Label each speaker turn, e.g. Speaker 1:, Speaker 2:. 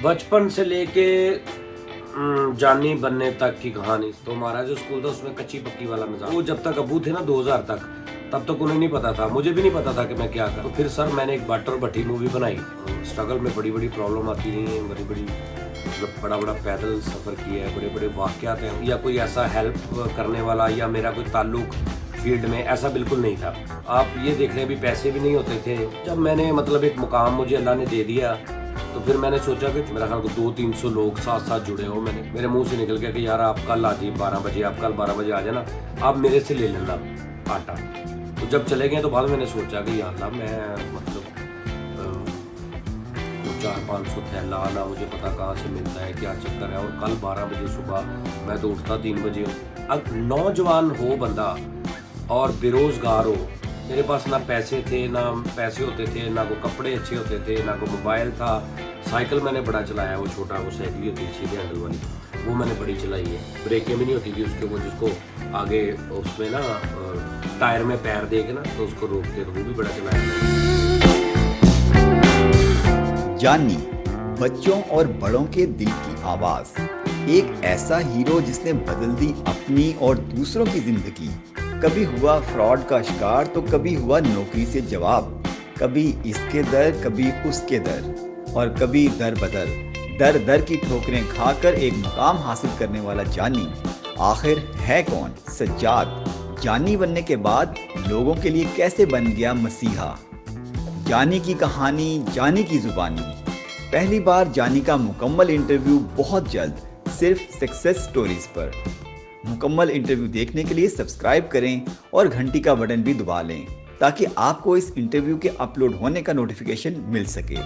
Speaker 1: बचपन से लेके जानी बनने तक की कहानी। तो हमारा जो स्कूल था उसमें कच्ची पक्की वाला मिजाज। वो जब तक अबू थे ना 2000 तक, तब तक उन्हें नहीं पता था, मुझे भी नहीं पता था कि मैं क्या करूँ। तो फिर सर मैंने एक बट और भट्टी मूवी बनाई। स्ट्रगल में बड़ी बड़ी प्रॉब्लम आती रही है, बड़ी बड़ी मतलब बड़ा बड़ा पैदल सफ़र किया है, बड़े बड़े वाक़यात हैं, या कोई ऐसा हेल्प करने वाला या मेरा कोई ताल्लुक फील्ड में ऐसा बिल्कुल नहीं था। आप ये देख रहे हैं, अभी पैसे भी नहीं होते थे। जब मैंने मतलब एक मुकाम मुझे अल्लाह ने दे दिया, तो फिर मैंने सोचा कि मेरा ख्याल को 200-300 लोग साथ साथ जुड़े हो। मेरे मुंह से निकल गया कि यार आप कल आ जाइए 12 बजे, आप कल 12 बजे आ जाना, आप मेरे से ले लेना आटा। तो जब चले गए तो बाद में मैंने सोचा कि यार मैं मतलब 400-500 थैला ना मुझे पता कहाँ से मिलता है, क्या चक्कर है। और कल 12 बजे सुबह मैं तो उठता 3 बजे। अब नौजवान हो बंदा और बेरोज़गार हो, मेरे पास ना पैसे थे, ना पैसे होते थे, ना कोई कपड़े अच्छे होते थे, ना कोई मोबाइल था। साइकिल मैंने बड़ा चलाया, वो छोटा वो साइकिल होती है सीधे हैंडल वाली, वो मैंने बड़ी चलाई है। ब्रेकें भी नहीं होती थी उसके, वो जिसको आगे उसमें ना टायर में पैर दे के ना तो उसको रोकते, तो वो भी बड़ा चलाया मैंने।
Speaker 2: जानी, बच्चों और बड़ों के दिल की आवाज, एक ऐसा हीरो जिसने बदल दी अपनी और दूसरों की जिंदगी। कभी हुआ फ्रॉड का शिकार तो कभी हुआ नौकरी से जवाब, कभी इसके दर कभी उसके दर, और कभी दर बदर दर दर की ठोकरें खाकर एक मुकाम हासिल करने वाला जानी आखिर है कौन? सज्जाद जानी बनने के बाद लोगों के लिए कैसे बन गया मसीहा? जानी की कहानी, जानी की जुबानी। पहली बार जानी का मुकम्मल इंटरव्यू बहुत जल्द, सिर्फ सक्सेस स्टोरीज पर। मुकम्मल इंटरव्यू देखने के लिए सब्सक्राइब करें और घंटी का बटन भी दबा लें ताकि आपको इस इंटरव्यू के अपलोड होने का नोटिफिकेशन मिल सके।